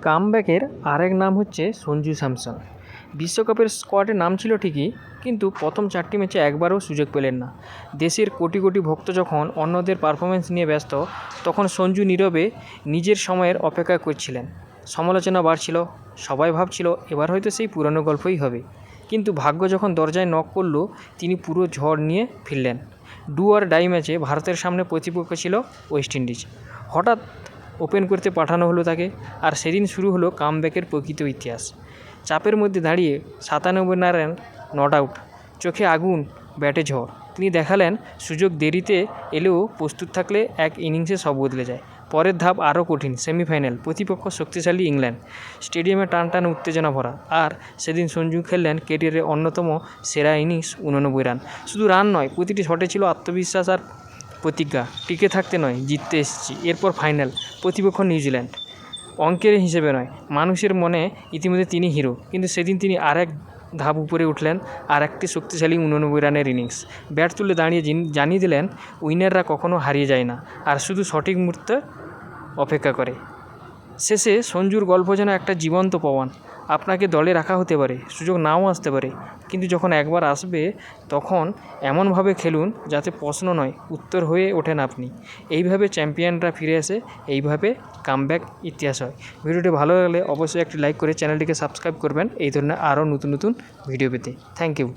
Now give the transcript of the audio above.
কামব্যাকের আরেক নাম হচ্ছে সঞ্জু স্যামসন। বিশ্বকাপের স্কোয়াডে নাম ছিল ঠিকই, কিন্তু প্রথম 4টি ম্যাচে একবারও সুযোগ পেলেন না। দেশের কোটি কোটি ভক্ত যখন অন্যদের পারফরমেন্স নিয়ে ব্যস্ত, তখন সঞ্জু নীরবে নিজের সময়ের অপেক্ষা করছিলেন। সমালোচনা বাড়ছিল, সবাই ভাবছিল এবার হয়তো সেই পুরনো গল্পই হবে। কিন্তু ভাগ্য যখন দরজায় নক করল, তিনি পুরো ঝড় নিয়ে ফিরলেন। ডু অর ডাই ম্যাচে ভারতের সামনে প্রতিপক্ষ ছিল ওয়েস্ট ইন্ডিজ। হঠাৎ ওপেন করতে পাঠানো হলো তাকে, আর সেদিন শুরু হলো কামব্যাকের প্রকৃত ইতিহাস। চাপের মধ্যে দাঁড়িয়ে 97 রান, নট আউট, চোখে আগুন, ব্যাটে ঝড়। তিনি দেখালেন সুযোগ দেরিতে এলেও প্রস্তুত থাকলে এক ইনিংসে সব বদলে যায়। পরের ধাপ আরও কঠিন, সেমিফাইনাল, প্রতিপক্ষ শক্তিশালী ইংল্যান্ড। স্টেডিয়ামে টান টান উত্তেজনা ভরা। আর সেদিন সঞ্জু খেললেন ক্যারিয়ারের অন্যতম সেরা ইনিংস, 89 রান। শুধু রান নয়, প্রতিটি শটে ছিল আত্মবিশ্বাস আর প্রতিজ্ঞা। টিকে থাকতে নয়, জিততে এসেছি। এরপর ফাইনাল, প্রতিপক্ষ নিউজিল্যান্ড। অঙ্কের হিসেবে নয়, মানুষের মনে ইতিমধ্যে তিনি হিরো। কিন্তু সেদিন তিনি আরেক ধাপ উপরে উঠলেন, আর একটি শক্তিশালী 89 রানের ইনিংস। ব্যাট তুলে দাঁড়িয়ে জানিয়ে দিলেন উইনাররা কখনো হারিয়ে যায় না, আর শুধু সঠিক মুহূর্তে অপেক্ষা করে। শেষে সঞ্জুর গল্প যেন একটা জীবন্ত প্রমাণ। আপনাকে দলে রাখা হতে পারে, সুযোগ নাও আসতে পারে, কিন্তু যখন একবার আসবে তখন এমনভাবে খেলুন যাতে প্রশ্ন নয়, উত্তর হয়ে ওঠেন আপনি। এইভাবে চ্যাম্পিয়নরা ফিরে আসে, এইভাবে কামব্যাক ইতিহাস হয়। ভিডিওটি ভালো লাগলে অবশ্যই একটি লাইক করে চ্যানেলটিকে সাবস্ক্রাইব করবেন এই ধরনের আরও নতুন নতুন ভিডিও পেতে। Thank you.